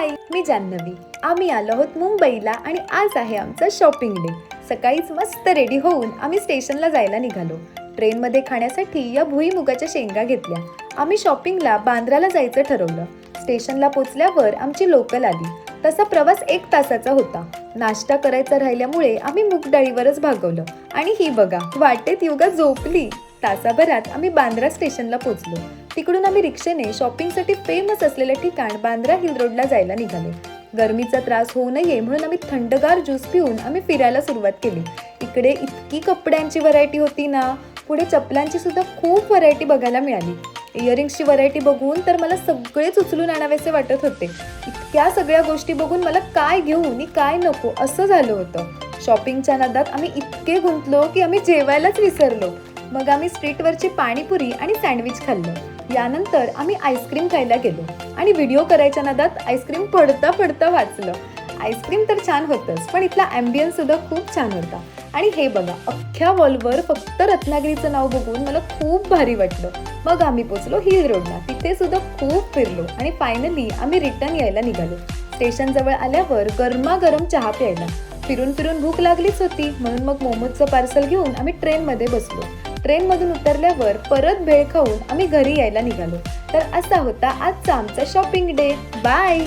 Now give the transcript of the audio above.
हाय, मी जान्हवी. आम्ही आलो आहोत मुंबईला आणि आज आहे आमचा शॉपिंग डे. सकाळीच मस्त रेडी होऊन आम्ही स्टेशनला जायला निघालो. ट्रेनमध्ये खाण्यासाठी या भुईमुगाच्या शेंगा घेतल्या. आम्ही शॉपिंगला बांद्राला जायचं ठरवलं. स्टेशनला पोचल्यावर आमची लोकल आली. तसा प्रवास 1 तासाचा होता. नाश्ता करायचा राहिल्यामुळे आम्ही मूग डाळीवरच भागवलं. आणि ही बघा, वाटेत योगा झोपली. तासाभरात आम्ही बांद्रा स्टेशनला पोचलो. तिकडून आम्ही रिक्षेने शॉपिंगसाठी फेमस असलेले ठिकाण बांद्रा हिल रोडला जायला निघाले. गरमीचा त्रास होऊ नये म्हणून आम्ही थंडगार ज्यूस पिऊन आम्ही फिरायला सुरुवात केली. इकडे इतकी कपड्यांची व्हरायटी होती ना, पुढे चपलांची सुद्धा खूप व्हरायटी बघायला मिळाली. इयरिंग्सची व्हरायटी बघून तर मला सगळेच उचलून आणावेसे वाटत होते. इतक्या सगळ्या गोष्टी बघून मला काय घेऊ आणि काय नको असं झालं होतं. शॉपिंगच्या नादात आम्ही इतके गुंतलो की आम्ही जेवायलाच विसरलो. मग आम्ही स्ट्रीटवरची पाणीपुरी आणि सँडविच खाल्लं. यानंतर आम्ही आईस्क्रीम खायला गेलो आणि व्हिडिओ करायच्या नादात आईस्क्रीम पडता पडता वाचलं. आईस्क्रीम तर छान होतंच, पण इथला ॲम्बियन्स सुद्धा खूप छान होता. आणि हे बघा, अख्ख्या वॉलवर फक्त रत्नागिरीचं नाव बघून मला खूप भारी वाटलं. मग आम्ही पोचलो हिल रोडला. तिथे सुद्धा खूप फिरलो आणि फायनली आम्ही रिटर्न यायला निघालो. स्टेशनजवळ आल्यावर गरमागरम चहा प्यायला. फिरून फिरून भूक लागलीच होती, म्हणून मग मोमोजचं पार्सल घेऊन आम्ही ट्रेनमध्ये बसलो. ट्रेनमधून उतरल्यावर परत भेळ खाऊन आम्ही घरी यायला निघालो. तर असा होता आजचा आमचा शॉपिंग डे. बाय.